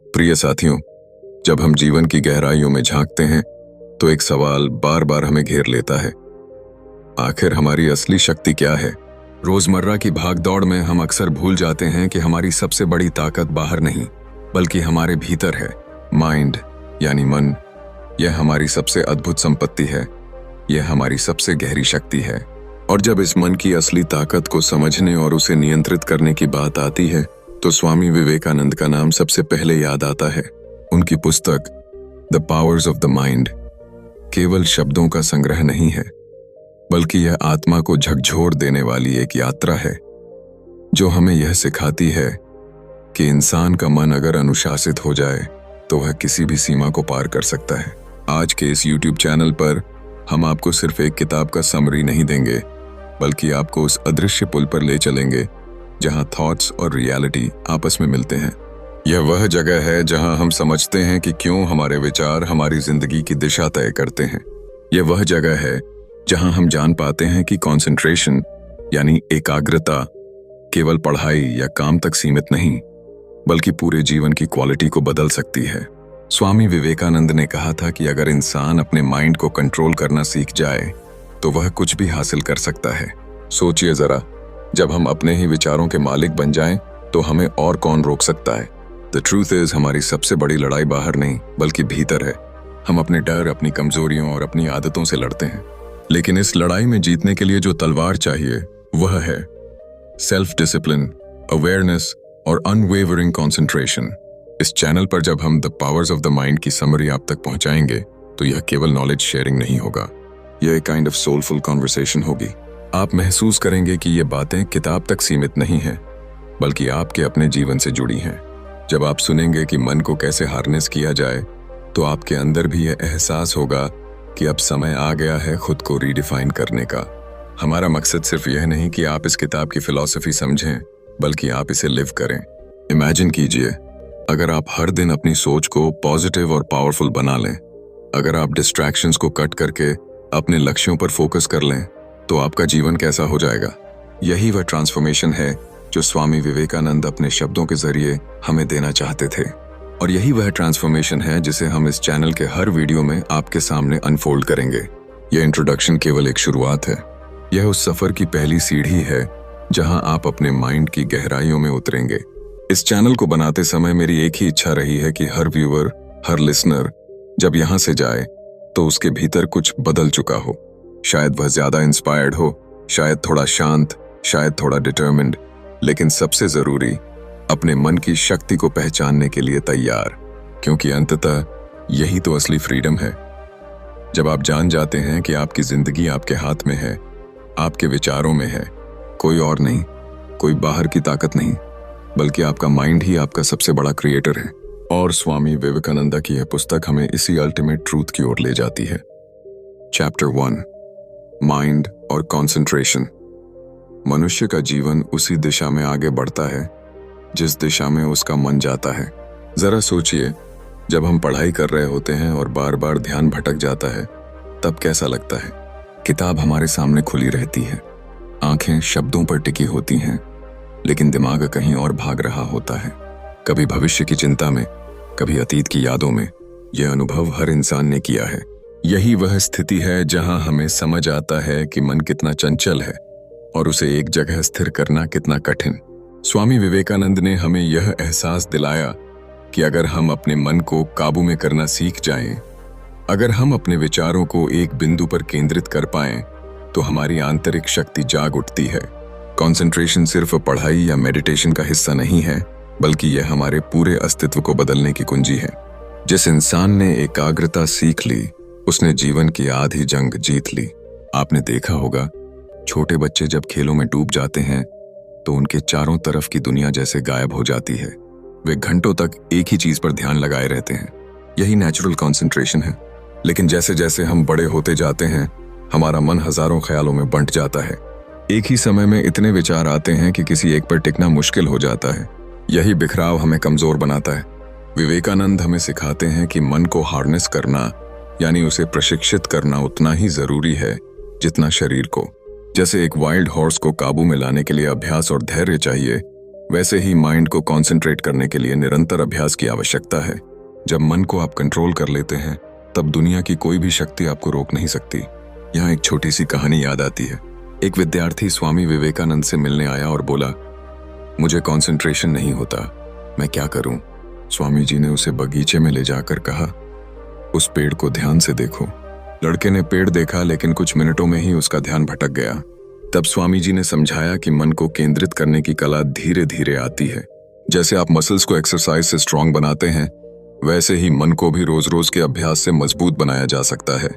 प्रिय साथियों, जब हम जीवन की गहराइयों में झांकते हैं तो एक सवाल बार बार हमें घेर लेता है। आखिर हमारी असली शक्ति क्या है? रोजमर्रा की भागदौड़ में हम अक्सर भूल जाते हैं कि हमारी सबसे बड़ी ताकत बाहर नहीं बल्कि हमारे भीतर है। माइंड यानी मन, यह हमारी सबसे अद्भुत संपत्ति है। यह हमारी सबसे गहरी शक्ति है। और जब इस मन की असली ताकत को समझने और उसे नियंत्रित करने की बात आती है तो स्वामी विवेकानंद का नाम सबसे पहले याद आता है। उनकी पुस्तक the powers of the mind केवल शब्दों का संग्रह नहीं है, बल्कि यह आत्मा को झकझोर देने वाली एक यात्रा है जो हमें यह सिखाती है कि इंसान का मन अगर अनुशासित हो जाए तो वह किसी भी सीमा को पार कर सकता है। आज के इस YouTube चैनल पर हम आपको सिर्फ एक किताब का समरी नहीं देंगे, बल्कि आपको उस अदृश्य पुल पर ले चलेंगे जहां थॉट्स और रियलिटी आपस में मिलते हैं। यह वह जगह है जहां हम समझते हैं कि क्यों हमारे विचार हमारी जिंदगी की दिशा तय करते हैं। यह वह जगह है जहां हम जान पाते हैं कि कंसंट्रेशन यानी एकाग्रता केवल पढ़ाई या काम तक सीमित नहीं, बल्कि पूरे जीवन की क्वालिटी को बदल सकती है। स्वामी विवेकानंद ने कहा था कि अगर इंसान अपने माइंड को कंट्रोल करना सीख जाए तो वह कुछ भी हासिल कर सकता है। सोचिए जरा, जब हम अपने ही विचारों के मालिक बन जाएं तो हमें और कौन रोक सकता है? द ट्रूथ इज, हमारी सबसे बड़ी लड़ाई बाहर नहीं बल्कि भीतर है। हम अपने डर, अपनी कमजोरियों और अपनी आदतों से लड़ते हैं, लेकिन इस लड़ाई में जीतने के लिए जो तलवार चाहिए वह है सेल्फ डिसिप्लिन, अवेयरनेस और अनवेवरिंग कंसंट्रेशन। इस चैनल पर जब हम the powers of the mind की समरी आप तक पहुंचाएंगे तो यह केवल नॉलेज शेयरिंग नहीं होगा, यह एक काइंड ऑफ सोलफुल कॉन्वर्सेशन होगी। आप महसूस करेंगे कि ये बातें किताब तक सीमित नहीं हैं, बल्कि आपके अपने जीवन से जुड़ी हैं। जब आप सुनेंगे कि मन को कैसे हार्नेस किया जाए तो आपके अंदर भी यह एहसास होगा कि अब समय आ गया है खुद को रीडिफाइन करने का। हमारा मकसद सिर्फ यह नहीं कि आप इस किताब की फिलॉसफी समझें, बल्कि आप इसे लिव करें। इमेजिन कीजिए, अगर आप हर दिन अपनी सोच को पॉजिटिव और पावरफुल बना लें, अगर आप डिस्ट्रैक्शंस को कट करके अपने लक्ष्यों पर फोकस कर लें, तो आपका जीवन कैसा हो जाएगा। यही वह ट्रांसफॉर्मेशन है जो स्वामी विवेकानंद अपने शब्दों के जरिए हमें देना चाहते थे। और यही वह ट्रांसफॉर्मेशन है जिसे हम इस चैनल के हर वीडियो में आपके सामने अनफोल्ड करेंगे। यह इंट्रोडक्शन केवल एक शुरुआत है। यह उस सफर की पहली सीढ़ी है जहां आप अपने माइंड की गहराइयों में उतरेंगे। इस चैनल को बनाते समय मेरी एक ही इच्छा रही है कि हर व्यूअर, हर लिसनर जब यहां से जाए तो उसके भीतर कुछ बदल चुका हो। शायद वह ज्यादा इंस्पायर्ड हो, शायद थोड़ा शांत, शायद थोड़ा डिटर्मिन्ड, लेकिन सबसे जरूरी अपने मन की शक्ति को पहचानने के लिए तैयार, क्योंकि अंततः यही तो असली फ्रीडम है। जब आप जान जाते हैं कि आपकी जिंदगी आपके हाथ में है, आपके विचारों में है, कोई और नहीं, कोई बाहर की ताकत नहीं, बल्कि आपका माइंड ही आपका सबसे बड़ा क्रिएटर है। और स्वामी विवेकानंद की यह पुस्तक हमें इसी अल्टीमेट ट्रूथ की ओर ले जाती है। चैप्टर 1, माइंड और कंसंट्रेशन। मनुष्य का जीवन उसी दिशा में आगे बढ़ता है जिस दिशा में उसका मन जाता है। जरा सोचिए, जब हम पढ़ाई कर रहे होते हैं और बार बार ध्यान भटक जाता है तब कैसा लगता है? किताब हमारे सामने खुली रहती है, आंखें शब्दों पर टिकी होती हैं, लेकिन दिमाग कहीं और भाग रहा होता है, कभी भविष्य की चिंता में, कभी अतीत की यादों में। यह अनुभव हर इंसान ने किया है। यही वह स्थिति है जहां हमें समझ आता है कि मन कितना चंचल है और उसे एक जगह स्थिर करना कितना कठिन। स्वामी विवेकानंद ने हमें यह एहसास दिलाया कि अगर हम अपने मन को काबू में करना सीख जाएं, अगर हम अपने विचारों को एक बिंदु पर केंद्रित कर पाएं, तो हमारी आंतरिक शक्ति जाग उठती है। कंसंट्रेशन सिर्फ पढ़ाई या मेडिटेशन का हिस्सा नहीं है, बल्कि यह हमारे पूरे अस्तित्व को बदलने की कुंजी है। जिस इंसान ने एकाग्रता सीख ली, उसने जीवन की आधी जंग जीत ली। आपने देखा होगा, छोटे बच्चे जब खेलों में डूब जाते हैं तो उनके चारों तरफ की दुनिया जैसे गायब हो जाती है। वे घंटों तक एक ही चीज पर ध्यान लगाए रहते हैं। यही नेचुरल कंसंट्रेशन है। लेकिन जैसे जैसे हम बड़े होते जाते हैं, हमारा मन हजारों ख्यालों में बंट जाता है। एक ही समय में इतने विचार आते हैं कि किसी एक पर टिकना मुश्किल हो जाता है। यही बिखराव हमें कमजोर बनाता है। विवेकानंद हमें सिखाते हैं कि मन को हार्नेस करना यानी उसे प्रशिक्षित करना उतना ही जरूरी है जितना शरीर को। जैसे एक वाइल्ड हॉर्स को काबू में लाने के लिए अभ्यास और धैर्य चाहिए, वैसे ही माइंड को कंसंट्रेट करने के लिए निरंतर अभ्यास की आवश्यकता है। जब मन को आप कंट्रोल कर लेते हैं तब दुनिया की कोई भी शक्ति आपको रोक नहीं सकती। यहाँ एक छोटी सी कहानी याद आती है। एक विद्यार्थी स्वामी विवेकानंद से मिलने आया और बोला, मुझे कंसंट्रेशन नहीं होता, मैं क्या करूं? स्वामी जी ने उसे बगीचे में ले जाकर कहा, उस पेड़ को ध्यान से देखो। लड़के ने पेड़ देखा लेकिन कुछ मिनटों में ही उसका ध्यान भटक गया। तब स्वामी जी ने समझाया कि मन को केंद्रित करने की कला धीरे धीरे आती है। जैसे आप मसल्स को एक्सरसाइज से स्ट्रांग बनाते हैं, वैसे ही मन को भी रोज रोज के अभ्यास से मजबूत बनाया जा सकता है।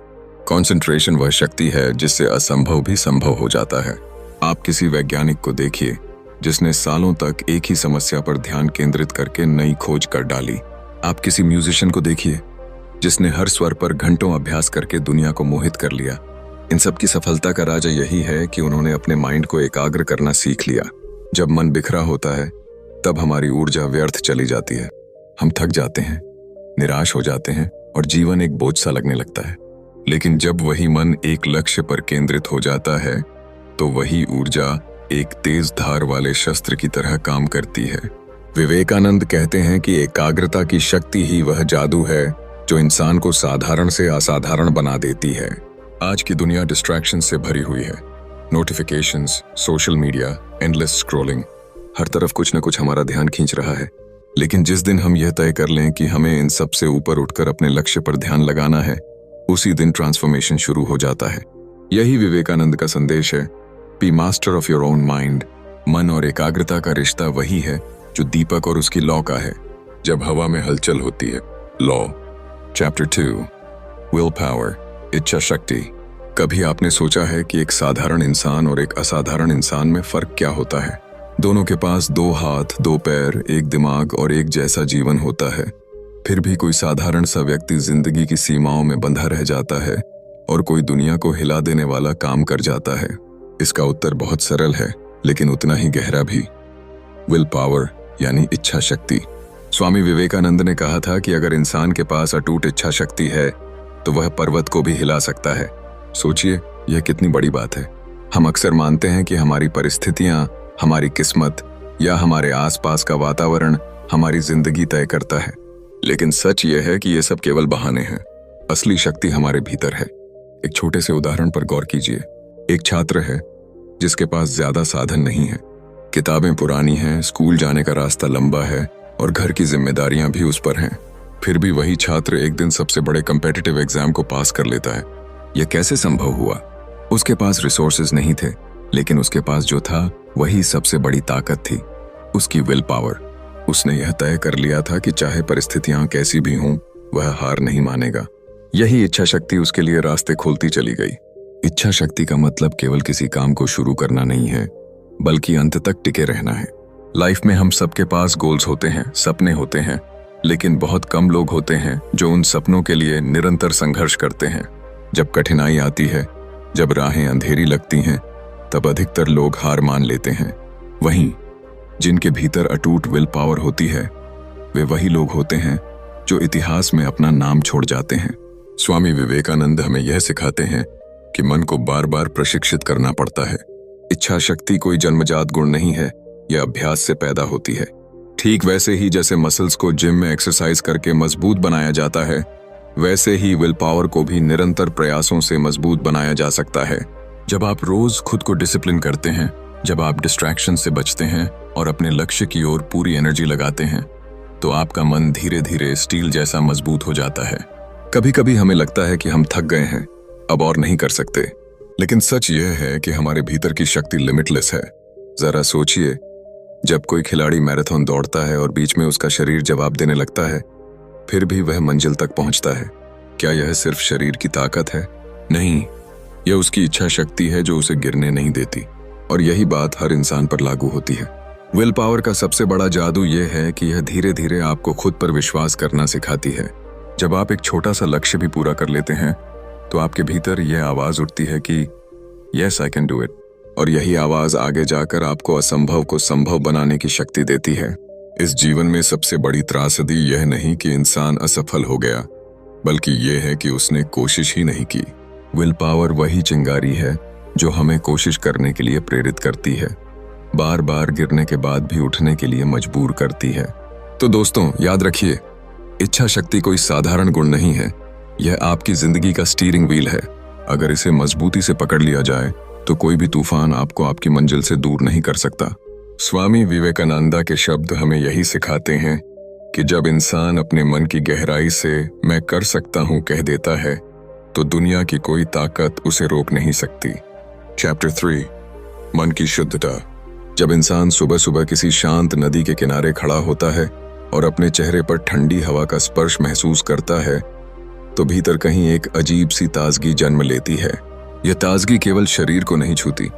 कंसंट्रेशन वह शक्ति है जिससे असंभव भी संभव हो जाता है। आप किसी वैज्ञानिक को देखिए जिसने सालों तक एक ही समस्या पर ध्यान केंद्रित करके नई खोज कर डाली। आप किसी म्यूजिशियन को देखिए जिसने हर स्वर पर घंटों अभ्यास करके दुनिया को मोहित कर लिया। इन सब की सफलता का राज यही है कि उन्होंने अपने माइंड को एकाग्र करना सीख लिया। जब मन बिखरा होता है तब हमारी ऊर्जा व्यर्थ चली जाती है। हम थक जाते हैं, निराश हो जाते हैं और जीवन एक बोझ सा लगने लगता है। लेकिन जब वही मन एक लक्ष्य पर केंद्रित हो जाता है तो वही ऊर्जा एक तेज धार वाले शस्त्र की तरह काम करती है। विवेकानंद कहते हैं कि एकाग्रता की शक्ति ही वह जादू है जो इंसान को साधारण से असाधारण बना देती है। आज की दुनिया डिस्ट्रैक्शन से भरी हुई है। Notifications, social media, endless scrolling, हर तरफ कुछ न कुछ हमारा ध्यान खींच रहा है। लेकिन जिस दिन हम यह तय कर लें कि हमें इन सब से ऊपर उठकर अपने लक्ष्य पर ध्यान लगाना है, उसी दिन ट्रांसफॉर्मेशन शुरू हो जाता है। यही विवेकानंद का संदेश है, be master of your own mind. मन और एकाग्रता का रिश्ता वही है जो दीपक और उसकी लौ का है, जब हवा में हलचल होती है। लॉ चैप्टर 2, विल पावर, इच्छा शक्ति। कभी आपने सोचा है कि एक साधारण इंसान और एक असाधारण इंसान में फर्क क्या होता है? दोनों के पास 2 हाथ, 2 पैर, एक दिमाग और एक जैसा जीवन होता है। फिर भी कोई साधारण सा व्यक्ति जिंदगी की सीमाओं में बंधा रह जाता है और कोई दुनिया को हिला देने वाला काम कर जाता है। इसका उत्तर बहुत सरल है लेकिन उतना ही गहरा भी। विल पावर यानी इच्छा शक्ति। स्वामी विवेकानंद ने कहा था कि अगर इंसान के पास अटूट इच्छा शक्ति है तो वह पर्वत को भी हिला सकता है। सोचिए, यह कितनी बड़ी बात है। हम अक्सर मानते हैं कि हमारी परिस्थितियां, हमारी किस्मत या हमारे आसपास का वातावरण हमारी जिंदगी तय करता है। लेकिन सच यह है कि ये सब केवल बहाने हैं। असली शक्ति हमारे भीतर है। एक छोटे से उदाहरण पर गौर कीजिए। एक छात्र है जिसके पास ज्यादा साधन नहीं है, किताबें पुरानी हैं, स्कूल जाने का रास्ता लंबा है और घर की जिम्मेदारियां भी उस पर हैं। फिर भी वही छात्र एक दिन सबसे बड़े कॉम्पिटिटिव एग्जाम को पास कर लेता है। यह कैसे संभव हुआ? उसके पास रिसोर्सेज नहीं थे, लेकिन उसके पास जो था वही सबसे बड़ी ताकत थी, उसकी विल पावर। उसने यह तय कर लिया था कि चाहे परिस्थितियां कैसी भी हों, वह हार नहीं मानेगा। यही इच्छा शक्ति उसके लिए रास्ते खोलती चली गई। इच्छा शक्ति का मतलब केवल किसी काम को शुरू करना नहीं है, बल्कि अंत तक टिके रहना है। लाइफ में हम सबके पास गोल्स होते हैं, सपने होते हैं, लेकिन बहुत कम लोग होते हैं जो उन सपनों के लिए निरंतर संघर्ष करते हैं। जब कठिनाई आती है, जब राहें अंधेरी लगती हैं, तब अधिकतर लोग हार मान लेते हैं। वहीं जिनके भीतर अटूट विल पावर होती है, वे वही लोग होते हैं जो इतिहास में अपना नाम छोड़ जाते हैं। स्वामी विवेकानंद हमें यह सिखाते हैं कि मन को बार बार प्रशिक्षित करना पड़ता है। इच्छा शक्ति कोई जन्मजात गुण नहीं है, यह अभ्यास से पैदा होती है। ठीक वैसे ही जैसे मसल्स को जिम में एक्सरसाइज करके मजबूत बनाया जाता है, वैसे ही विल पावर को भी निरंतर प्रयासों से मजबूत बनाया जा सकता है। जब आप रोज खुद को डिसिप्लिन करते हैं, जब आप डिस्ट्रैक्शन से बचते हैं और अपने लक्ष्य की ओर पूरी एनर्जी लगाते हैं, तो आपका मन धीरे धीरे स्टील जैसा मजबूत हो जाता है। कभी कभी हमें लगता है कि हम थक गए हैं, अब और नहीं कर सकते, लेकिन सच यह है कि हमारे भीतर की शक्ति लिमिटलेस है। जरा सोचिए, जब कोई खिलाड़ी मैराथन दौड़ता है और बीच में उसका शरीर जवाब देने लगता है, फिर भी वह मंजिल तक पहुंचता है। क्या यह सिर्फ शरीर की ताकत है? नहीं, यह उसकी इच्छा शक्ति है जो उसे गिरने नहीं देती। और यही बात हर इंसान पर लागू होती है। विल पावर का सबसे बड़ा जादू यह है कि यह धीरे धीरे आपको खुद पर विश्वास करना सिखाती है। जब आप एक छोटा सा लक्ष्य भी पूरा कर लेते हैं, तो आपके भीतर यह आवाज उठती है कि yes, I can do it. और यही आवाज आगे जाकर आपको असंभव को संभव बनाने की शक्ति देती है। इस जीवन में सबसे बड़ी त्रासदी यह नहीं कि इंसान असफल हो गया, बल्कि यह है कि उसने कोशिश ही नहीं की। विल पावर वही चिंगारी है जो हमें कोशिश करने के लिए प्रेरित करती है। बार बार गिरने के बाद भी उठने के लिए मजबूर करती है। तो दोस्तों, याद रखिए, इच्छा शक्ति कोई साधारण गुण नहीं है, यह आपकी जिंदगी का स्टीयरिंग व्हील है। अगर इसे मजबूती से पकड़ लिया जाए तो कोई भी तूफान आपको आपकी मंजिल से दूर नहीं कर सकता। स्वामी विवेकानंदा के शब्द हमें यही सिखाते हैं कि जब इंसान अपने मन की गहराई से मैं कर सकता हूं कह देता है तो दुनिया की कोई ताकत उसे रोक नहीं सकती। चैप्टर 3, मन की शुद्धता। जब इंसान सुबह सुबह किसी शांत नदी के किनारे खड़ा होता है और अपने चेहरे पर ठंडी हवा का स्पर्श महसूस करता है तो भीतर कहीं एक अजीब सी ताजगी जन्म लेती है। यह ताजगी केवल शरीर को नहीं छूती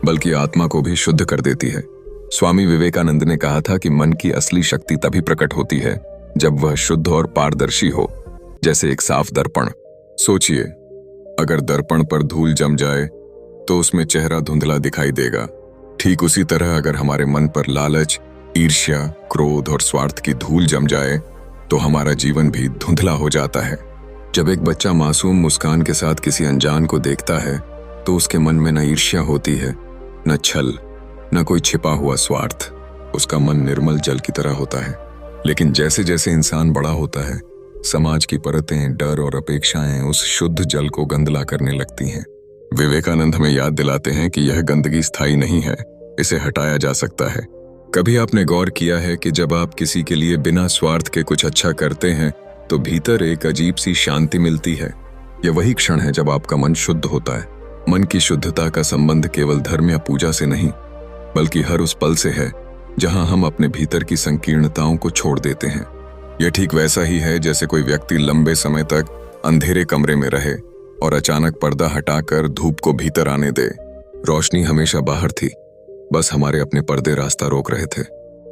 बल्कि आत्मा को भी शुद्ध कर देती है। स्वामी विवेकानंद ने कहा था कि मन की असली शक्ति तभी प्रकट होती है जब वह शुद्ध और पारदर्शी हो, जैसे एक साफ दर्पण। सोचिए, अगर दर्पण पर धूल जम जाए तो उसमें चेहरा धुंधला दिखाई देगा। ठीक उसी तरह अगर हमारे मन पर लालच, ईर्ष्या, क्रोध और स्वार्थ की धूल जम जाए तो हमारा जीवन भी धुंधला हो जाता है। जब एक बच्चा मासूम मुस्कान के साथ किसी अनजान को देखता है तो उसके मन में न ईर्ष्या होती है, न छल, न कोई छिपा हुआ स्वार्थ। उसका मन निर्मल जल की तरह होता है। लेकिन जैसे जैसे इंसान बड़ा होता है, समाज की परतें, डर और अपेक्षाएं उस शुद्ध जल को गंदला करने लगती हैं। विवेकानंद हमें याद दिलाते हैं कि यह गंदगी स्थायी नहीं है, इसे हटाया जा सकता है। कभी आपने गौर किया है कि जब आप किसी के लिए बिना स्वार्थ के कुछ अच्छा करते हैं तो भीतर एक अजीब सी शांति मिलती है। यह वही क्षण है जब आपका मन शुद्ध होता है। मन की शुद्धता का संबंध केवल धर्म या पूजा से नहीं बल्कि हर उस पल से है जहां हम अपने भीतर की संकीर्णताओं को छोड़ देते हैं। यह ठीक वैसा ही है जैसे कोई व्यक्ति लंबे समय तक अंधेरे कमरे में रहे और अचानक पर्दा हटाकर धूप को भीतर आने दे। रोशनी हमेशा बाहर थी, बस हमारे अपने पर्दे रास्ता रोक रहे थे।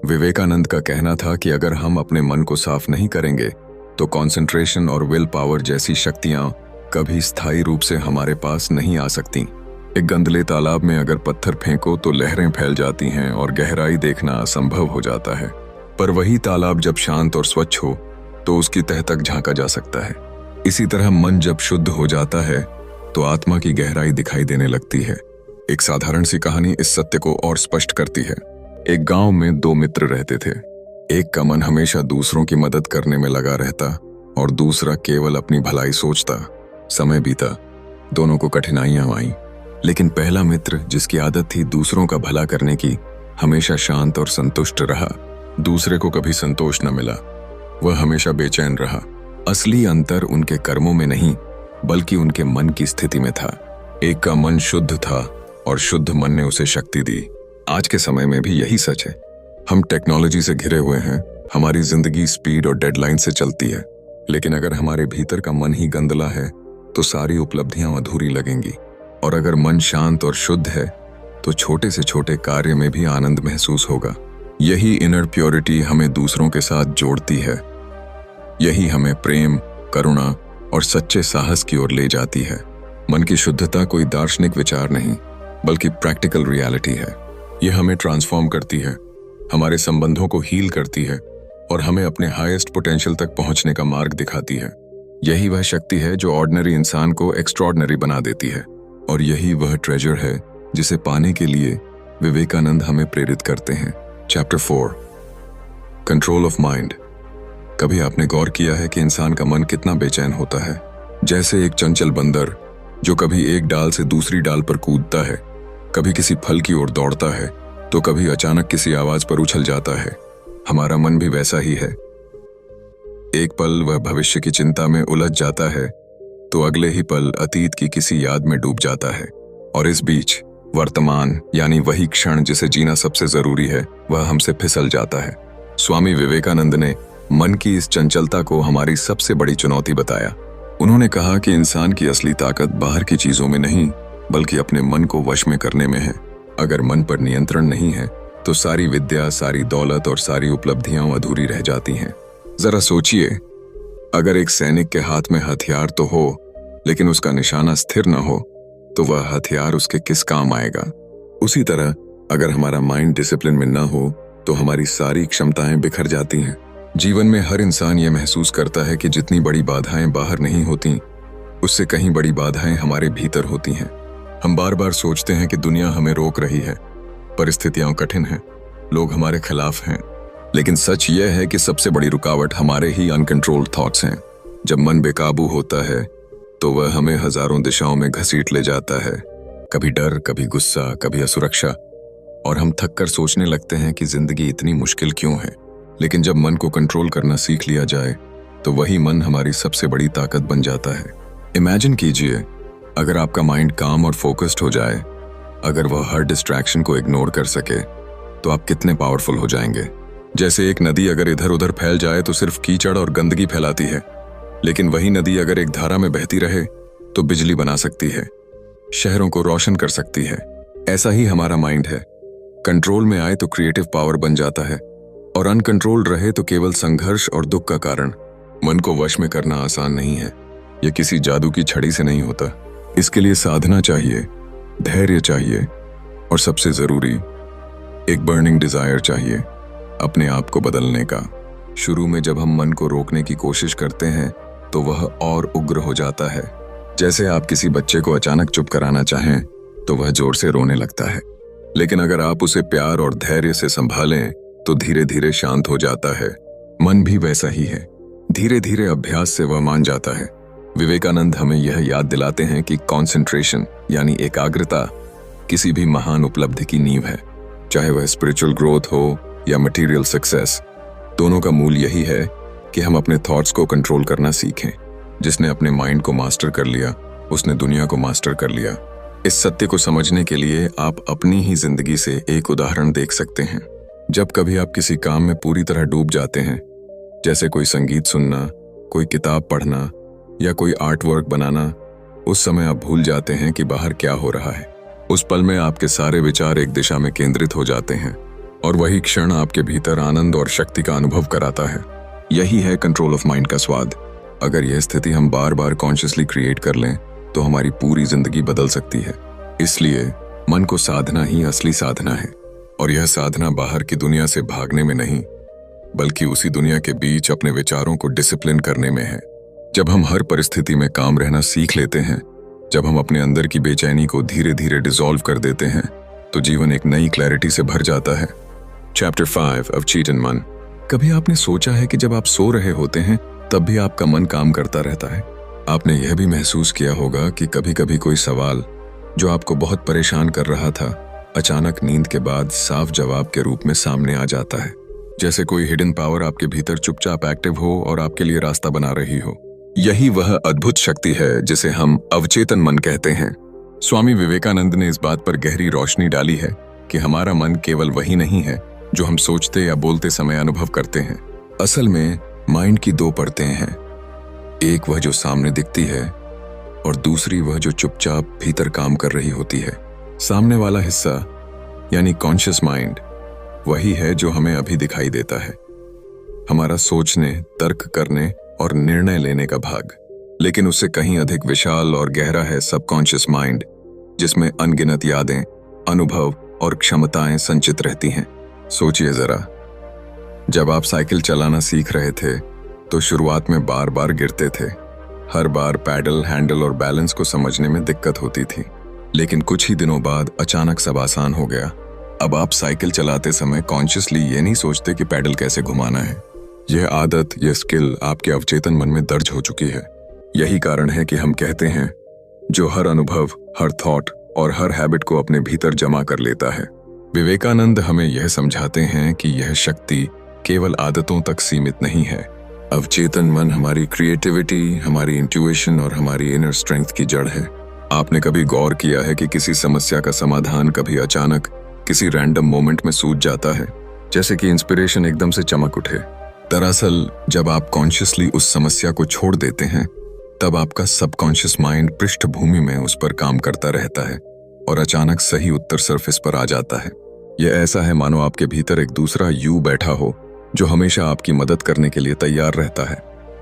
विवेकानंद का कहना था कि अगर हम अपने मन को साफ नहीं करेंगे तो कंसंट्रेशन और विल पावर जैसी शक्तियां कभी स्थायी रूप से हमारे पास नहीं आ सकती। एक गंदले तालाब में अगर पत्थर फेंको तो लहरें फैल जाती हैं और गहराई देखना असंभव हो जाता है, पर वही तालाब जब शांत और स्वच्छ हो तो उसकी तह तक झांका जा सकता है। इसी तरह मन जब शुद्ध हो जाता है तो आत्मा की गहराई दिखाई देने लगती है। एक साधारण सी कहानी इस सत्य को और स्पष्ट करती है। एक गांव में दो मित्र रहते थे। एक का मन हमेशा दूसरों की मदद करने में लगा रहता और दूसरा केवल अपनी भलाई सोचता। समय बीता, दोनों को कठिनाइयां आईं, लेकिन पहला मित्र, जिसकी आदत थी दूसरों का भला करने की, हमेशा शांत और संतुष्ट रहा। दूसरे को कभी संतोष न मिला, वह हमेशा बेचैन रहा। असली अंतर उनके कर्मों में नहीं बल्कि उनके मन की स्थिति में था। एक का मन शुद्ध था और शुद्ध मन ने उसे शक्ति दी। आज के समय में भी यही सच है। हम टेक्नोलॉजी से घिरे हुए हैं, हमारी जिंदगी स्पीड और डेडलाइन से चलती है, लेकिन अगर हमारे भीतर का मन ही गंदला है तो सारी उपलब्धियां अधूरी लगेंगी। और अगर मन शांत और शुद्ध है तो छोटे से छोटे कार्य में भी आनंद महसूस होगा। यही इनर प्योरिटी हमें दूसरों के साथ जोड़ती है। यही हमें प्रेम, करुणा और सच्चे साहस की ओर ले जाती है। मन की शुद्धता कोई दार्शनिक विचार नहीं बल्कि प्रैक्टिकल रियलिटी है। यह हमें ट्रांसफॉर्म करती है, हमारे संबंधों को हील करती है और हमें अपने हाईएस्ट पोटेंशियल तक पहुंचने का मार्ग दिखाती है। यही वह शक्ति है जो ऑर्डिनरी इंसान को एक्स्ट्रॉर्डिनरी बना देती है और यही वह ट्रेजर है जिसे पाने के लिए विवेकानंद हमें प्रेरित करते हैं। Chapter 4, control of mind. कभी आपने गौर किया है कि इंसान का मन कितना बेचैन होता है? जैसे एक चंचल बंदर जो कभी एक डाल से दूसरी डाल पर कूदता है, कभी किसी फल की ओर दौड़ता है तो कभी अचानक किसी आवाज पर उछल जाता है। हमारा मन भी वैसा ही है। एक पल वह भविष्य की चिंता में उलझ जाता है तो अगले ही पल अतीत की किसी याद में डूब जाता है, और इस बीच वर्तमान यानी वही क्षण जिसे जीना सबसे जरूरी है, वह हमसे फिसल जाता है। स्वामी विवेकानंद ने मन की इस चंचलता को हमारी सबसे बड़ी चुनौती बताया। उन्होंने कहा कि इंसान की असली ताकत बाहर की चीजों में नहीं बल्कि अपने मन को वश में करने में है। अगर मन पर नियंत्रण नहीं है तो सारी विद्या, सारी दौलत और सारी उपलब्धियां अधूरी रह जाती हैं। जरा सोचिए, अगर एक सैनिक के हाथ में हथियार तो हो लेकिन उसका निशाना स्थिर न हो तो वह हथियार उसके किस काम आएगा? उसी तरह अगर हमारा माइंड डिसिप्लिन में न हो तो हमारी सारी क्षमताएं बिखर जाती हैं। जीवन में हर इंसान यह महसूस करता है कि जितनी बड़ी बाधाएं बाहर नहीं होती, उससे कहीं बड़ी बाधाएं हमारे भीतर होती हैं। हम बार बार सोचते हैं कि दुनिया हमें रोक रही है, परिस्थितियां कठिन हैं, लोग हमारे खिलाफ हैं, लेकिन सच यह है कि सबसे बड़ी रुकावट हमारे ही अनकंट्रोल्ड थॉट्स हैं। जब मन बेकाबू होता है तो वह हमें हजारों दिशाओं में घसीट ले जाता है, कभी डर, कभी गुस्सा, कभी असुरक्षा, और हम थक कर सोचने लगते हैं कि जिंदगी इतनी मुश्किल क्यों है। लेकिन जब मन को कंट्रोल करना सीख लिया जाए तो वही मन हमारी सबसे बड़ी ताकत बन जाता है। इमेजिन कीजिए, अगर आपका माइंड काम और फोकस्ड हो जाए, अगर वह हर डिस्ट्रैक्शन को इग्नोर कर सके, तो आप कितने पावरफुल हो जाएंगे। जैसे एक नदी अगर इधर उधर फैल जाए तो सिर्फ कीचड़ और गंदगी फैलाती है, लेकिन वही नदी अगर एक धारा में बहती रहे तो बिजली बना सकती है, शहरों को रोशन कर सकती है। ऐसा ही हमारा माइंड है, कंट्रोल में आए तो क्रिएटिव पावर बन जाता है, और अनकंट्रोल्ड रहे तो केवल संघर्ष और दुख का कारण। मन को वश में करना आसान नहीं है, यह किसी जादू की छड़ी से नहीं होता। इसके लिए साधना चाहिए, धैर्य चाहिए, और सबसे जरूरी एक बर्निंग डिजायर चाहिए अपने आप को बदलने का। शुरू में जब हम मन को रोकने की कोशिश करते हैं तो वह और उग्र हो जाता है। जैसे आप किसी बच्चे को अचानक चुप कराना चाहें तो वह जोर से रोने लगता है, लेकिन अगर आप उसे प्यार और धैर्य से संभालें तो धीरे धीरे शांत हो जाता है। मन भी वैसा ही है, धीरे धीरे अभ्यास से वह मान जाता है। विवेकानंद हमें यह याद दिलाते हैं कि कॉन्सेंट्रेशन यानी एकाग्रता किसी भी महान उपलब्धि की नींव है, चाहे वह स्पिरिचुअल ग्रोथ हो या मटेरियल सक्सेस। दोनों का मूल यही है कि हम अपने थॉट्स को कंट्रोल करना सीखें। जिसने अपने माइंड को मास्टर कर लिया, उसने दुनिया को मास्टर कर लिया। इस सत्य को समझने के लिए आप अपनी ही जिंदगी से एक उदाहरण देख सकते हैं। जब कभी आप किसी काम में पूरी तरह डूब जाते हैं, जैसे कोई संगीत सुनना, कोई किताब पढ़ना या कोई आर्ट वर्क बनाना, उस समय आप भूल जाते हैं कि बाहर क्या हो रहा है। उस पल में आपके सारे विचार एक दिशा में केंद्रित हो जाते हैं, और वही क्षण आपके भीतर आनंद और शक्ति का अनुभव कराता है। यही है कंट्रोल ऑफ माइंड का स्वाद। अगर यह स्थिति हम बार बार कॉन्शियसली क्रिएट कर लें तो हमारी पूरी जिंदगी बदल सकती है। इसलिए मन को साधना ही असली साधना है, और यह साधना बाहर की दुनिया से भागने में नहीं, बल्कि उसी दुनिया के बीच अपने विचारों को डिसिप्लिन करने में है। जब हम हर परिस्थिति में काम रहना सीख लेते हैं, जब हम अपने अंदर की बेचैनी को धीरे धीरे डिसॉल्व कर देते हैं, तो जीवन एक नई क्लैरिटी से भर जाता है। चैप्टर 5 ऑफ चेतन मन। कभी आपने सोचा है कि जब आप सो रहे होते हैं तब भी आपका मन काम करता रहता है? आपने यह भी महसूस किया होगा कि कभी कभी कोई सवाल जो आपको बहुत परेशान कर रहा था, अचानक नींद के बाद साफ जवाब के रूप में सामने आ जाता है। जैसे कोई हिडन पावर आपके भीतर चुपचाप एक्टिव हो और आपके लिए रास्ता बना रही हो। यही वह अद्भुत शक्ति है जिसे हम अवचेतन मन कहते हैं। स्वामी विवेकानंद ने इस बात पर गहरी रोशनी डाली है कि हमारा मन केवल वही नहीं है जो हम सोचते या बोलते समय अनुभव करते हैं। असल में माइंड की दो परतें हैं, एक वह जो सामने दिखती है और दूसरी वह जो चुपचाप भीतर काम कर रही होती है। सामने वाला हिस्सा यानी कॉन्शियस माइंड वही है जो हमें अभी दिखाई देता है, हमारा सोचने, तर्क करने और निर्णय लेने का भाग। लेकिन उससे कहीं अधिक विशाल और गहरा है सबकॉन्शियस माइंड, जिसमें अनगिनत यादें, अनुभव और क्षमताएं संचित रहती हैं। सोचिए जरा, जब आप साइकिल चलाना सीख रहे थे तो शुरुआत में बार बार गिरते थे। हर बार पैडल, हैंडल और बैलेंस को समझने में दिक्कत होती थी, लेकिन कुछ ही दिनों बाद अचानक सब आसान हो गया। अब आप साइकिल चलाते समय कॉन्शियसली ये नहीं सोचते कि पैडल कैसे घुमाना है। यह आदत, यह स्किल आपके अवचेतन मन में दर्ज हो चुकी है। यही कारण है कि हम कहते हैं, जो हर अनुभव, हर थॉट और हर हैबिट को अपने भीतर जमा कर लेता है। विवेकानंद हमें यह समझाते हैं कि यह शक्ति केवल आदतों तक सीमित नहीं है। अवचेतन मन हमारी क्रिएटिविटी, हमारी इंट्यूशन और हमारी इनर स्ट्रेंथ की जड़ है। आपने कभी गौर किया है कि किसी समस्या का समाधान कभी अचानक किसी रैंडम मोमेंट में सूझ जाता है, जैसे कि इंस्पिरेशन एकदम से चमक उठे। दरअसल जब आप कॉन्शियसली उस समस्या को छोड़ देते हैं, तब आपका सबकॉन्शियस माइंड पृष्ठभूमि में उस पर काम करता रहता है और अचानक सही उत्तर सरफेस पर आ जाता है। यह ऐसा है मानो आपके भीतर एक दूसरा यू बैठा हो जो हमेशा आपकी मदद करने के लिए तैयार रहता है।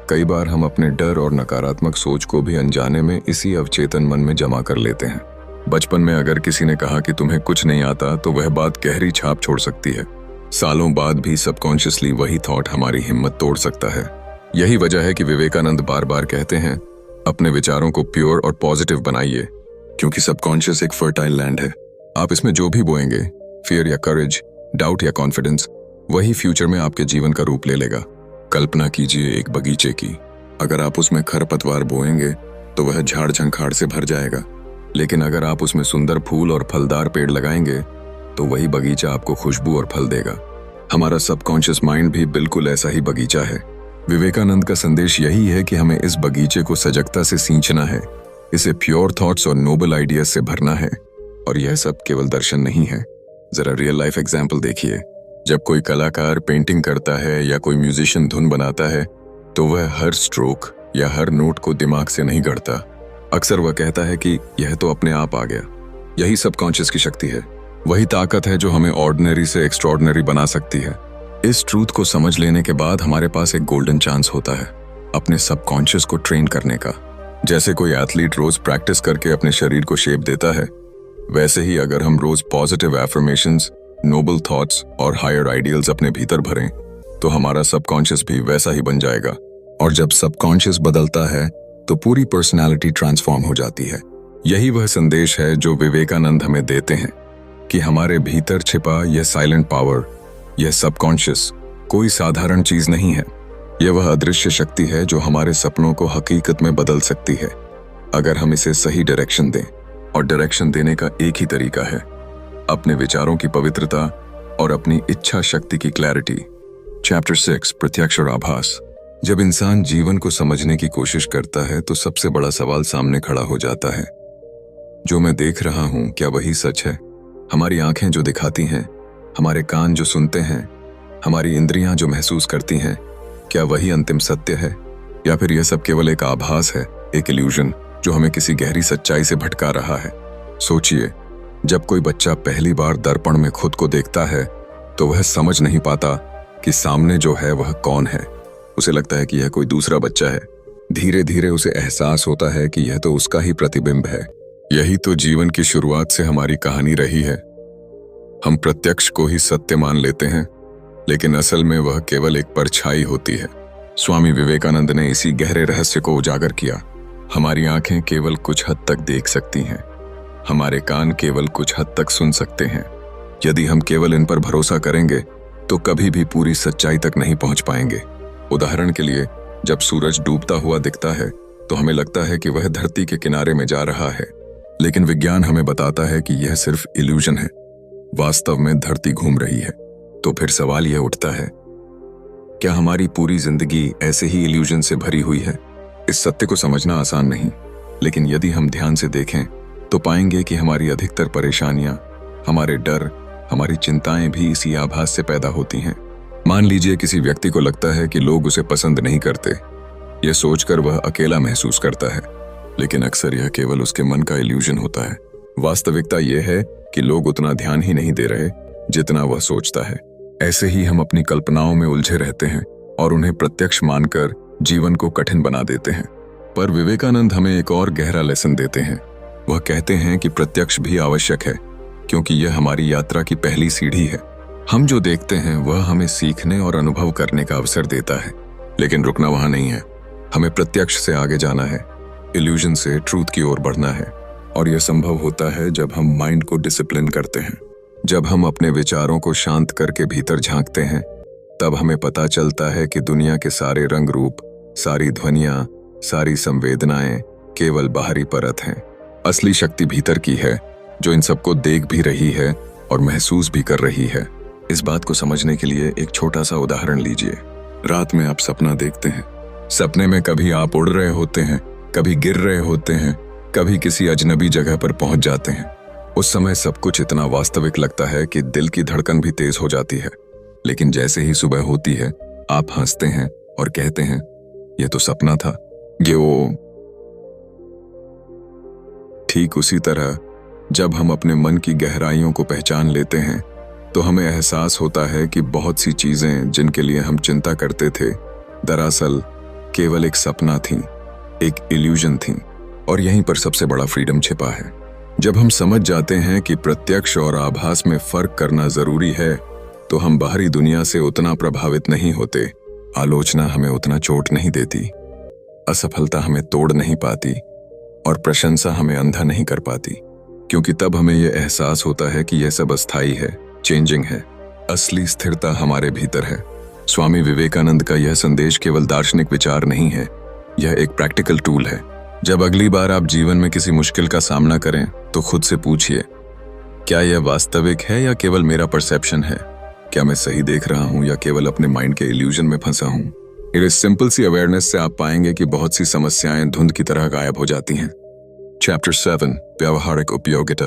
कई बार हम अपने डर और नकारात्मक सोच को भी अनजाने में इसी अवचेतन मन में जमा कर लेते हैं। बचपन में अगर किसी ने कहा कि तुम्हें कुछ नहीं आता, तो वह बात गहरी छाप छोड़ सकती है। सालों बाद भी सबकॉन्शियसली वही थॉट हमारी हिम्मत तोड़ सकता है। यही वजह है कि विवेकानंद बार बार कहते हैं, अपने विचारों को प्योर और पॉजिटिव बनाइए, क्योंकि सबकॉन्शियस एक फर्टाइल लैंड है। आप इसमें जो भी बोएंगे फियर या करेज, डाउट या कॉन्फिडेंस, वही फ्यूचर में आपके जीवन का रूप ले लेगा। कल्पना कीजिए एक बगीचे की। अगर आप उसमें खरपतवार बोएंगे तो वह झाड़ झंखाड़ से भर जाएगा, लेकिन अगर आप उसमें सुंदर फूल और फलदार पेड़ लगाएंगे तो वही बगीचा आपको खुशबू और फल देगा। हमारा सबकॉन्शियस माइंड भी बिल्कुल ऐसा ही बगीचा है। विवेकानंद का संदेश यही है कि हमें इस बगीचे को सजगता से सींचना है, इसे प्योर थॉट्स और नोबल आइडियाज से भरना है। और यह सब केवल दर्शन नहीं है। जरा रियल लाइफ एग्जाम्पल देखिए। जब कोई कलाकार पेंटिंग करता है या कोई म्यूजिशियन धुन बनाता है तो वह हर स्ट्रोक या हर नोट को दिमाग से नहीं गढ़ता। अक्सर वह कहता है कि यह तो अपने आप आ गया। यही सबकॉन्शियस की शक्ति है। वही ताकत है जो हमें ऑर्डिनरी से एक्स्ट्रॉर्डिनरी बना सकती है। इस ट्रूथ को समझ लेने के बाद हमारे पास एक गोल्डन चांस होता है अपने सबकॉन्शियस को ट्रेन करने का। जैसे कोई एथलीट रोज प्रैक्टिस करके अपने शरीर को शेप देता है, वैसे ही अगर हम रोज पॉजिटिव एफर्मेशंस, नोबल थॉट्स और हायर आइडियल्स अपने भीतर भरें तो हमारा सबकॉन्शियस भी वैसा ही बन जाएगा। और जब सबकॉन्शियस बदलता है तो पूरी पर्सनालिटी ट्रांसफॉर्म हो जाती है। यही वह संदेश है जो विवेकानंद हमें देते हैं कि हमारे भीतर छिपा यह साइलेंट पावर, यह सबकॉन्शियस कोई साधारण चीज नहीं है। यह वह अदृश्य शक्ति है जो हमारे सपनों को हकीकत में बदल सकती है अगर हम इसे सही डायरेक्शन दें। और डायरेक्शन देने का एक ही तरीका है, अपने विचारों की पवित्रता और अपनी इच्छा शक्ति की क्लैरिटी। चैप्टर 6, प्रत्यक्ष और आभास। जब इंसान जीवन को समझने की कोशिश करता है तो सबसे बड़ा सवाल सामने खड़ा हो जाता है, जो मैं देख रहा हूं क्या वही सच है? हमारी आंखें जो दिखाती हैं, हमारे कान जो सुनते हैं, हमारी इंद्रियां जो महसूस करती हैं, क्या वही अंतिम सत्य है? या फिर यह सब केवल एक आभास है, एक इल्यूजन जो हमें किसी गहरी सच्चाई से भटका रहा है? सोचिए, जब कोई बच्चा पहली बार दर्पण में खुद को देखता है तो वह समझ नहीं पाता कि सामने जो है वह कौन है। उसे लगता है कि यह कोई दूसरा बच्चा है। धीरे धीरे उसे एहसास होता है कि यह तो उसका ही प्रतिबिंब है। यही तो जीवन की शुरुआत से हमारी कहानी रही है। हम प्रत्यक्ष को ही सत्य मान लेते हैं, लेकिन असल में वह केवल एक परछाई होती है। स्वामी विवेकानंद ने इसी गहरे रहस्य को उजागर किया। हमारी आंखें केवल कुछ हद तक देख सकती हैं, हमारे कान केवल कुछ हद तक सुन सकते हैं। यदि हम केवल इन पर भरोसा करेंगे तो कभी भी पूरी सच्चाई तक नहीं पहुंच पाएंगे। उदाहरण के लिए, जब सूरज डूबता हुआ दिखता है तो हमें लगता है कि वह धरती के किनारे में जा रहा है, लेकिन विज्ञान हमें बताता है कि यह सिर्फ इल्यूजन है। वास्तव में धरती घूम रही है। तो फिर सवाल यह उठता है, क्या हमारी पूरी जिंदगी ऐसे ही इल्यूजन से भरी हुई है? इस सत्य को समझना आसान नहीं, लेकिन यदि हम ध्यान से देखें तो पाएंगे कि हमारी अधिकतर परेशानियां, हमारे डर, हमारी चिंताएं भी इसी आभास से पैदा होती हैं। मान लीजिए किसी व्यक्ति को लगता है कि लोग उसे पसंद नहीं करते। यह सोचकर वह अकेला महसूस करता है, लेकिन अक्सर यह केवल उसके मन का इल्यूजन होता है। वास्तविकता यह है कि लोग उतना ध्यान ही नहीं दे रहे जितना वह सोचता है। ऐसे ही हम अपनी कल्पनाओं में उलझे रहते हैं और उन्हें प्रत्यक्ष मानकर जीवन को कठिन बना देते हैं। पर विवेकानंद हमें एक और गहरा लेसन देते हैं। वह कहते हैं कि प्रत्यक्ष भी आवश्यक है, क्योंकि यह हमारी यात्रा की पहली सीढ़ी है। हम जो देखते हैं वह हमें सीखने और अनुभव करने का अवसर देता है, लेकिन रुकना वहां नहीं है। हमें प्रत्यक्ष से आगे जाना है, इल्यूजन से ट्रूथ की ओर बढ़ना है। और यह संभव होता है जब हम माइंड को डिसिप्लिन करते हैं, जब हम अपने विचारों को शांत करके भीतर झांकते हैं। तब हमें पता चलता है कि दुनिया के सारे रंग रूप, सारी ध्वनियां, सारी संवेदनाएं केवल बाहरी परत हैं। असली शक्ति भीतर की है, जो इन सबको देख भी रही है और महसूस भी कर रही है। इस बात को समझने के लिए एक छोटा सा उदाहरण लीजिए। रात में आप सपना देखते हैं। सपने में कभी आप उड़ रहे होते हैं, कभी गिर रहे होते हैं, कभी किसी अजनबी जगह पर पहुंच जाते हैं। उस समय सब कुछ इतना वास्तविक लगता है कि दिल की धड़कन भी तेज हो जाती है। लेकिन जैसे ही सुबह होती है, आप हंसते हैं और कहते हैं, यह तो सपना था, ये वो। ठीक उसी तरह जब हम अपने मन की गहराइयों को पहचान लेते हैं तो हमें एहसास होता है कि बहुत सी चीजें जिनके लिए हम चिंता करते थे, दरअसल केवल एक सपना थी, एक इल्यूजन थी। और यहीं पर सबसे बड़ा फ्रीडम छिपा है। जब हम समझ जाते हैं कि प्रत्यक्ष और आभास में फर्क करना जरूरी है, तो हम बाहरी दुनिया से उतना प्रभावित नहीं होते। आलोचना हमें उतना चोट नहीं देती, असफलता हमें तोड़ नहीं पाती और प्रशंसा हमें अंधा नहीं कर पाती, क्योंकि तब हमें यह एहसास होता है कि यह सब अस्थायी है चेंजिंग है। असली स्थिरता हमारे भीतर है। स्वामी विवेकानंद का यह संदेश केवल दार्शनिक विचार नहीं है, यह एक प्रैक्टिकल टूल है। जब अगली बार आप जीवन में किसी मुश्किल का सामना करें तो खुद से पूछिए, क्या यह वास्तविक है या केवल मेरा परसेप्शन है? क्या मैं सही देख रहा हूं या केवल अपने माइंड के इल्यूजन में फंसा हूं? इस सिंपल सी अवेयरनेस से आप पाएंगे कि बहुत सी समस्याएं धुंध की तरह गायब हो जाती हैं। चैप्टर 7, व्यावहारिक उपयोगिता।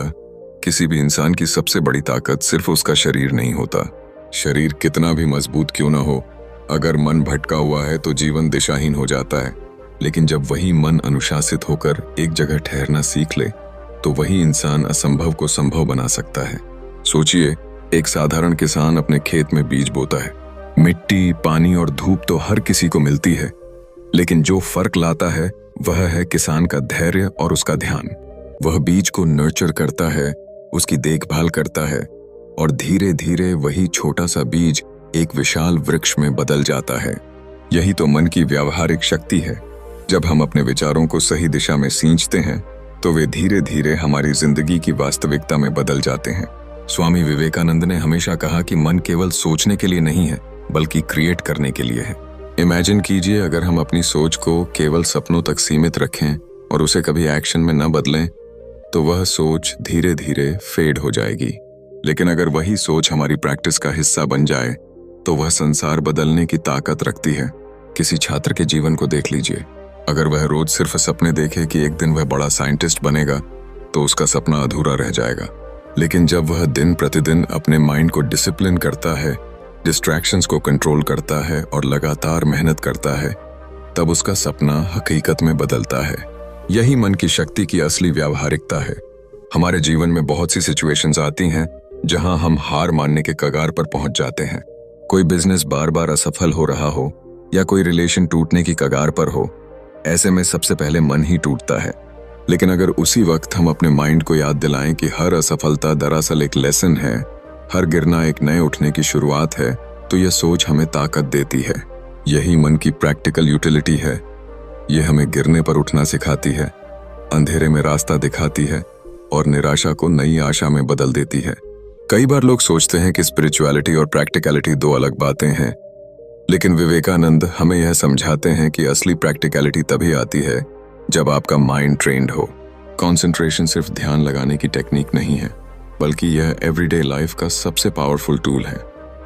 किसी भी इंसान की सबसे बड़ी ताकत सिर्फ उसका शरीर नहीं होता। शरीर कितना भी मजबूत क्यों ना हो, अगर मन भटका हुआ है तो जीवन दिशाहीन हो जाता है। लेकिन जब वही मन अनुशासित होकर एक जगह ठहरना सीख ले तो वही इंसान असंभव को संभव बना सकता है। सोचिए, एक साधारण किसान अपने खेत में बीज बोता है। मिट्टी, पानी और धूप तो हर किसी को मिलती है, लेकिन जो फर्क लाता है वह है किसान का धैर्य और उसका ध्यान। वह बीज को नर्चर करता है, उसकी देखभाल करता है और धीरे धीरे वही छोटा सा बीज एक विशाल वृक्ष में बदल जाता है। यही तो मन की व्यावहारिक शक्ति है। जब हम अपने विचारों को सही दिशा में सींचते हैं तो वे धीरे धीरे हमारी जिंदगी की वास्तविकता में बदल जाते हैं। स्वामी विवेकानंद ने हमेशा कहा कि मन केवल सोचने के लिए नहीं है, बल्कि क्रिएट करने के लिए है। इमेजिन कीजिए, अगर हम अपनी सोच को केवल सपनों तक सीमित रखें और उसे कभी एक्शन में न बदलें तो वह सोच धीरे धीरे फेड हो जाएगी। लेकिन अगर वही सोच हमारी प्रैक्टिस का हिस्सा बन जाए तो वह संसार बदलने की ताकत रखती है। किसी छात्र के जीवन को देख लीजिए। अगर वह रोज सिर्फ सपने देखे कि एक दिन वह बड़ा साइंटिस्ट बनेगा तो उसका सपना अधूरा रह जाएगा। लेकिन जब वह दिन प्रतिदिन अपने माइंड को डिसिप्लिन करता है, डिस्ट्रैक्शंस को कंट्रोल करता है और लगातार मेहनत करता है, तब उसका सपना हकीकत में बदलता है। यही मन की शक्ति की असली व्यावहारिकता है। हमारे जीवन में बहुत सी सिचुएशंस आती हैं जहां हम हार मानने के कगार पर पहुंच जाते हैं। कोई बिजनेस बार बार असफल हो रहा हो या कोई रिलेशन टूटने की कगार पर हो, ऐसे में सबसे पहले मन ही टूटता है। लेकिन अगर उसी वक्त हम अपने माइंड को याद दिलाएं कि हर असफलता दरअसल एक लेसन है, हर गिरना एक नए उठने की शुरुआत है, तो यह सोच हमें ताकत देती है। यही मन की प्रैक्टिकल यूटिलिटी है। यह हमें गिरने पर उठना सिखाती है, अंधेरे में रास्ता दिखाती है और निराशा को नई आशा में बदल देती है। कई बार लोग सोचते हैं कि स्पिरिचुअलिटी और प्रैक्टिकलिटी दो अलग बातें हैं, लेकिन विवेकानंद हमें यह समझाते हैं कि असली प्रैक्टिकलिटी तभी आती है जब आपका माइंड ट्रेन्ड हो। कंसंट्रेशन सिर्फ ध्यान लगाने की टेक्निक नहीं है, बल्कि यह एवरीडे लाइफ का सबसे पावरफुल टूल है।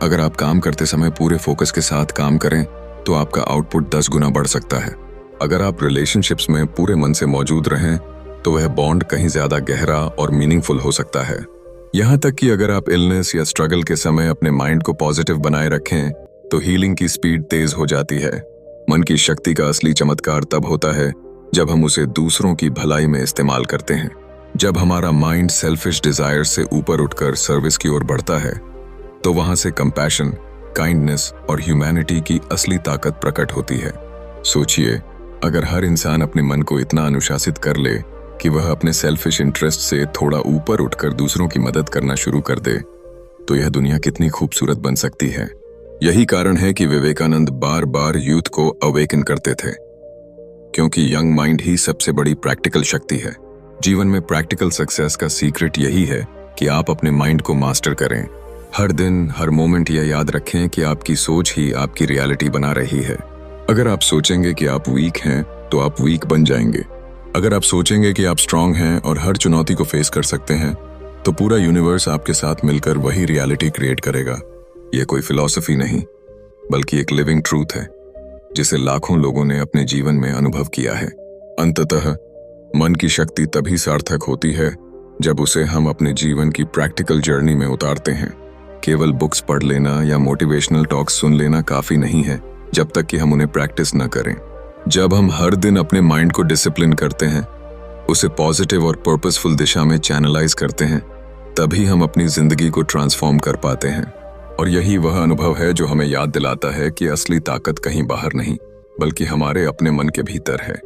अगर आप काम करते समय पूरे फोकस के साथ काम करें तो आपका आउटपुट 10 गुना बढ़ सकता है। अगर आप रिलेशनशिप्स में पूरे मन से मौजूद रहें तो वह बॉन्ड कहीं ज्यादा गहरा और मीनिंगफुल हो सकता है। यहाँ तक कि अगर आप इलनेस या स्ट्रगल के समय अपने माइंड को पॉजिटिव बनाए रखें तो हीलिंग की स्पीड तेज हो जाती है। मन की शक्ति का असली चमत्कार तब होता है जब हम उसे दूसरों की भलाई में इस्तेमाल करते हैं। जब हमारा माइंड सेल्फिश डिजायर से ऊपर उठकर सर्विस की ओर बढ़ता है तो वहां से कंपैशन, काइंडनेस और ह्यूमैनिटी की असली ताकत प्रकट होती है। सोचिए, अगर हर इंसान अपने मन को इतना अनुशासित कर ले कि वह अपने सेल्फिश इंटरेस्ट से थोड़ा ऊपर उठकर दूसरों की मदद करना शुरू कर दे तो यह दुनिया कितनी खूबसूरत बन सकती है। यही कारण है कि विवेकानंद बार बार यूथ को अवेकन करते थे, क्योंकि यंग माइंड ही सबसे बड़ी प्रैक्टिकल शक्ति है। जीवन में प्रैक्टिकल सक्सेस का सीक्रेट यही है कि आप अपने माइंड को मास्टर करें। हर दिन, हर मोमेंट यह याद रखें कि आपकी सोच ही आपकी रियलिटी बना रही है। अगर आप सोचेंगे कि आप वीक हैं तो आप वीक बन जाएंगे। अगर आप सोचेंगे कि आप स्ट्रांग हैं और हर चुनौती को फेस कर सकते हैं तो पूरा यूनिवर्स आपके साथ मिलकर वही रियलिटी क्रिएट करेगा। यह कोई फिलॉसफी नहीं, बल्कि एक लिविंग ट्रूथ है जिसे लाखों लोगों ने अपने जीवन में अनुभव किया है। अंततः मन की शक्ति तभी सार्थक होती है जब उसे हम अपने जीवन की प्रैक्टिकल जर्नी में उतारते हैं। केवल बुक्स पढ़ लेना या मोटिवेशनल टॉक्स सुन लेना काफी नहीं है जब तक कि हम उन्हें प्रैक्टिस न करें। जब हम हर दिन अपने माइंड को डिसिप्लिन करते हैं, उसे पॉजिटिव और पर्पसफुल दिशा में चैनलाइज करते हैं, तभी हम अपनी जिंदगी को ट्रांसफॉर्म कर पाते हैं। और यही वह अनुभव है जो हमें याद दिलाता है कि असली ताकत कहीं बाहर नहीं, बल्कि हमारे अपने मन के भीतर है।